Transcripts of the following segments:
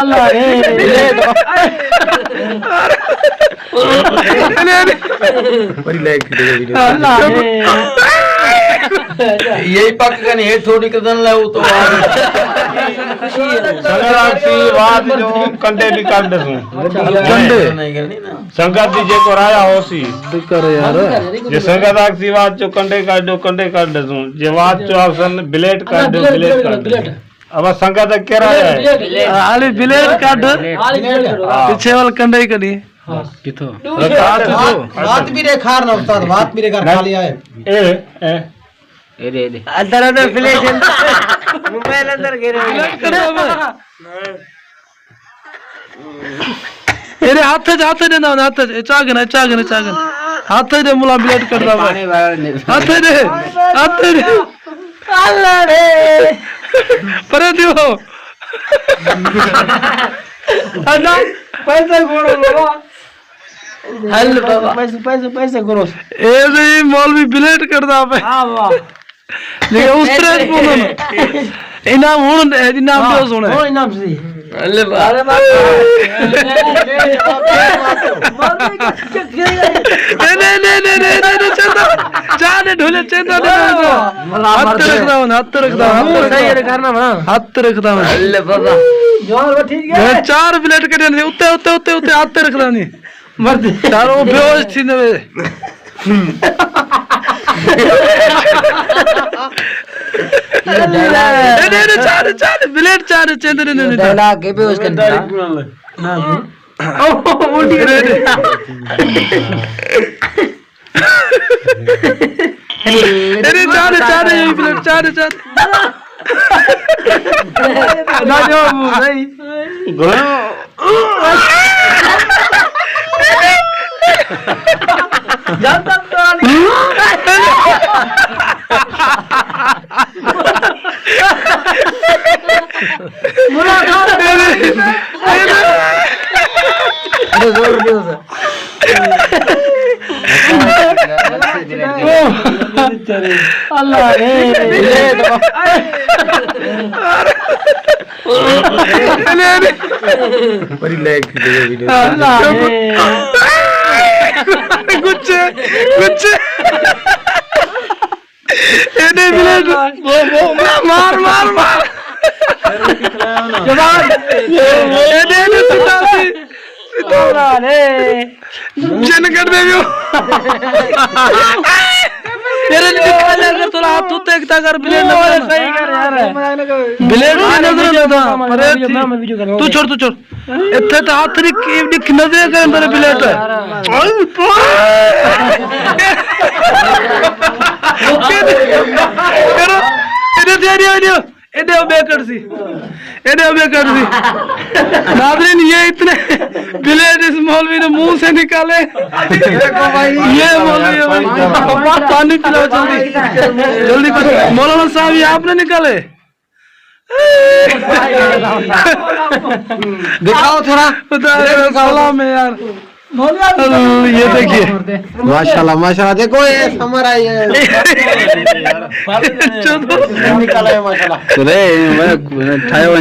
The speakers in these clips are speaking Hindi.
अल्लाह यही पक का नहीं है थोड़ी कदन लाओ तो संक्रांति बाद जो कंडे भी काट दूं कंडे नहीं करनी ना संक्रांति जे को राया होसी करे यार जे संक्रांति बाद जो कंडे काट दूं जे बाद जो आसन ब्लेड काट दो ब्लेड अब संक्रांति के राया है आली ब्लेड काट पीछे वाला कंडे ही करी कितो बात भी रे खार ना उस्ताद बात भी रे खार खा लिया है ए अंदर अंदर प्लेट मोबाइल अंदर गिरे अरे हाथ दे ना हाथ चागन हाथ दे मुला ब्लेड कर दो हाथ दे अल्लाह रे पर दियो अदा पैसा गोड़ो बाबा हल बाबा पैसे करो ए रे मौलवी ब्लेड कर दा पे हां वाह ले उतरे बोलो इनाम हुन इनाम दो सुने ओ इनाम सी अरे बाबा नहीं चंदा जाने ढोले चंदा हाथ रखदा सही रे करना हाथ रखदा अल्लाह बाबा जोर ठीक है 4 प्लेट कटे उते हाथ रखदा नहीं मर्द चारों बेहोश थी ने चार ब्लेड चार चंद्र ने डायलॉग के बेहोश कर ना ओ उठी रे अरे चार यही प्लेट चार ना जो नहीं जानता तो अल्लाह बड़ी लाइक वीडियो कुछ ये मिले मार जवान ये सितारा रे जन कर देवियो तेरे निकाल कर तोला हाथ उते एकता कर ब्लेड ना सही कर यार ब्लेड नजर लगा पर तू छोड़ इथे तो हाथ री दिख नजर कर अंदर ब्लेड करो इधर बेकर सी नादरीन ये इतने ब्लेड इस मौलवी ने मुंह से निकाले ये मौलवी पानी पिलाओ जल्दी करो मौलाना साहब ये आपने निकाले दिखाओ थोड़ा सलाम है यार ये देखिए माशाल्लाह देखो ये हमारा ये निकाला है माशाल्लाह अरे मैं ठाए हुए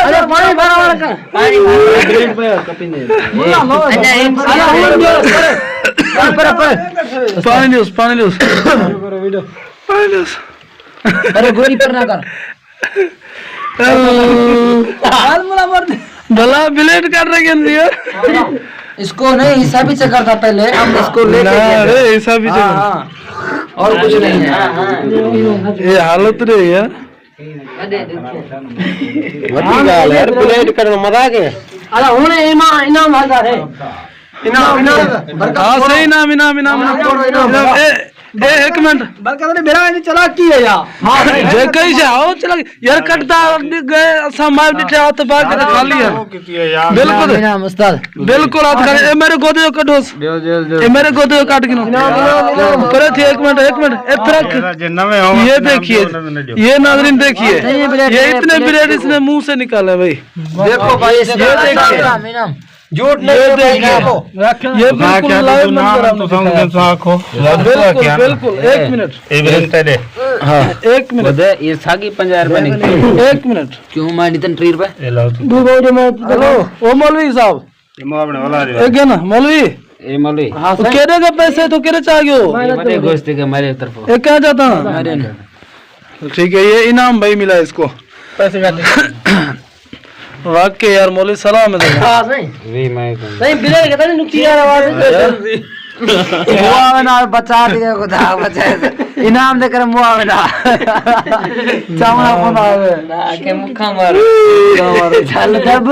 अरे पानी भरा का पानी न्यूज़ अरे गोली पर ना कर भला ब्लेड कर रहे हैं इसको नहीं हिसाब ही से करता पहले हम इसको लेके हिसाब ही और कुछ नहीं है ये हालत रही है यार ब्लेड करना मजाक है अरे होने इनाम हजार है इनाम सही इनाम एक मिनट बरकत ने बेरा नहीं चला की है यार हां जे कहीं से आओ चला यार कटता गए सामान बिठे हाथ बाहर के खाली है बिल्कुल इनाम उस्ताद बिल्कुल हाथ खाली ए मेरे गोदे कटोस ए मेरे गोदे काट गिनो करे थे एक मिनट इतरक ये देखिए ये नाज़रीन देखिए ये इतने ब्लेड इसने मुंह से निकाले भाई देखो भाई ये देखिए झूठ नहीं ये है भाई, देखिए, देखो। ये बिल्कुल लाइव मंजर हमने दिखाया। बिल्कुल बिल्कुल, एक मिनट, हाँ एक मिनट, ये सागी 50 रुपए निकले। एक मिनट। क्यों मैं नितन ट्रीर पे हेलो ओ मौलवी साहब, एक है ना मौलवी, ए मौली तो केरे के पैसे तो केरे चाहिए हो, मरे गोश्त के मेरे तरफ ये क्या जाता है? मेरे ने ठीक है, ये इनाम भाई मिला इसको, पैसे वाकई यार मौलवी सलाम है। वी मैं नहीं बिले कहता नहीं नुक्ती यार आवाज मुआवना बचा दिया खुदा बचाए इनाम देकर मुआवना चावड़ा बनावे ना के मुखा मार चल जब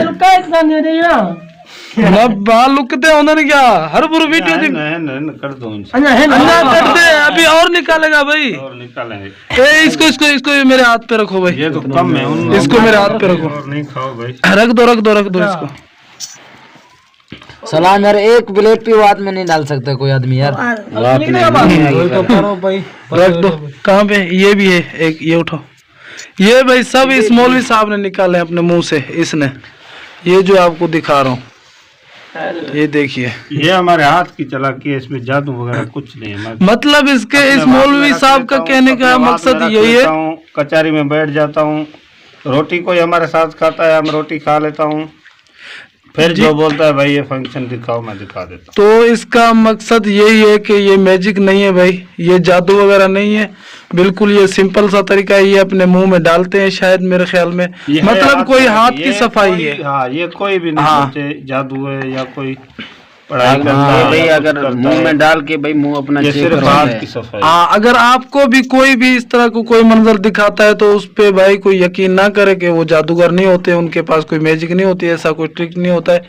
लुका इतना नहीं दे ना ना बाल लुकते उन्होंने क्या हर बुरी वीडियो दिख कर दो अन्ना है अन्ना कर दे, अभी और निकालेगा भाई। और निकालेंगे। ए इसको इसको इसको मेरे हाथ पे रखो भाई, ये तो कम है उन इसको मेरे हाथ पे रखो, और नहीं खाओ भाई। रख दो रख दो रख दो इसको। सलाम यार, एक प्लेट भी बात में नहीं डाल सकता कोई आदमी यार, बात नहीं तो करो भाई, रख दो। कहाँ पे? ये भी है एक, ये उठाओ। ये भाई सब इस मौलवी साहब ने निकाले अपने मुंह से, इसने, ये जो आपको दिखा रहा हूँ, ये देखिए। ये हमारे हाथ की चालाकी है, इसमें जादू वगैरह कुछ नहीं है। मतलब इसके इस मौलवी साहब का कहने का मकसद यही है, कचहरी में बैठ जाता हूँ, रोटी कोई हमारे साथ खाता है, हम रोटी खा लेता हूँ, फिर जो बोलता है भाई ये फंक्शन दिखाओ, मैं दिखा देता हूँ। तो इसका मकसद यही है कि ये मैजिक नहीं है भाई, ये जादू वगैरह नहीं है, बिल्कुल ये सिंपल सा तरीका है, ये अपने मुंह में डालते हैं शायद मेरे ख्याल में, मतलब कोई हाथ की सफाई है। हाँ, ये कोई भी नहीं सोचे जादू है या कोई पढ़ाई करता हाँ, है, भाई अगर मुंह में डाल के भाई मुंह अपना ये चेक सिर्फ करवाता हाथ है। की सफाई। हाँ, अगर आपको भी कोई भी इस तरह को कोई मंजर दिखाता है तो उस पे भाई कोई यकीन ना करे कि वो जादूगर नहीं होते, उनके पास कोई मैजिक नहीं होती, ऐसा कोई ट्रिक नहीं होता है।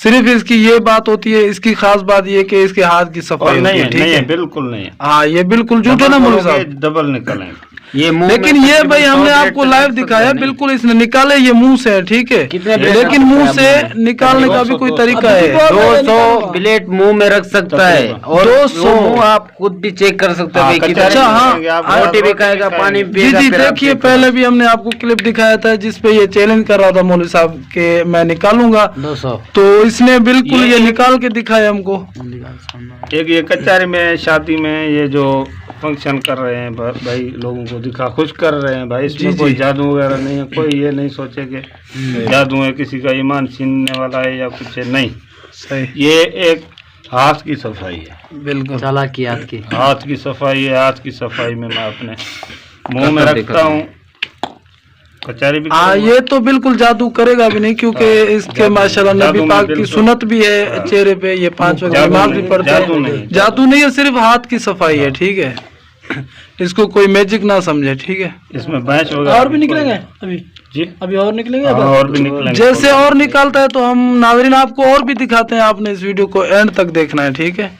सिर्फ इसकी ये बात होती है, इसकी खास बात ये कि इसके हाथ की सफाई होती नहीं है, है, ठीक नहीं है? है, बिल्कुल नहीं है। हाँ, ये बिल्कुल झूठ है ना मौलवी साहब, डबल निकलेंगे। ये मुंह लेकिन में ये तकरीबन भाई 100 हमने प्लेट आपको तक लाइव रख सकता दिखाया, है, नहीं? बिल्कुल इसने निकाले ये मुंह से है, ठीक है, कितने प्लेट लेकिन रख मुंह सकते से हैं मुंह निकालने का भी कोई तरीका है। 200 प्लेट मुंह में रख सकता है, और 200 वो मुंह आप खुद भी चेक कर सकते हो हाँ, भाई कितना। अच्छा, हाँ, रोटी भी खाएगा, पानी भी जी पिएगा, जी फिर आप देखिए, चेक करो। पहले भी हमने आपको क्लिप दिखाया था जिसपे ये चैलेंज कर रहा था मौलवी साहब के मैं निकालूंगा, 200 तो इसने बिल्कुल ये निकाल के दिखाया हमको। एक ये कचहरी में शादी में ये जो फंक्शन कर रहे हैं भाई, लोगों को दिखा खुश कर रहे हैं भाई, इसमें कोई जादू वगैरह नहीं है, कोई ये नहीं सोचे कि जादू है, किसी का ईमान छीनने वाला है या कुछ है, नहीं। सही, ये एक हाथ की सफाई है, बिल्कुल चालाकी हाथ की। हाथ की सफाई है। हाथ की सफाई में मैं अपने मुंह में रखता हूँ, कचहरी भी हाँ, ये तो बिल्कुल जादू करेगा भी नहीं, क्योंकि इसके माशाल्लाह नबी पाक की सुन्नत भी है चेहरे पे, ये 5 वक्त नमाज भी पढ़ते हैं। जादू नहीं है, सिर्फ हाथ की सफाई है, ठीक है? इसको कोई मैजिक ना समझे, ठीक है? इसमें बैंच वगैरह और भी निकलेंगे अभी, जी, अभी और निकलेंगे। हाँ, और भी निकलेंगे। जैसे और निकालता है तो हम नाज़रीन आपको और भी दिखाते हैं, आपने इस वीडियो को एंड तक देखना है, ठीक है?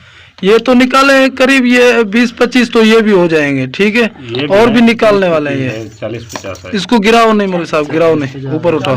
ये तो निकाले हैं करीब ये 20-25, तो ये भी हो जाएंगे, ठीक है? ये और भी है, निकालने वाले हैं ये। 40-50 है। इसको गिराओ नहीं मौलवी साहब, गिराओ नहीं, ऊपर उठाओ।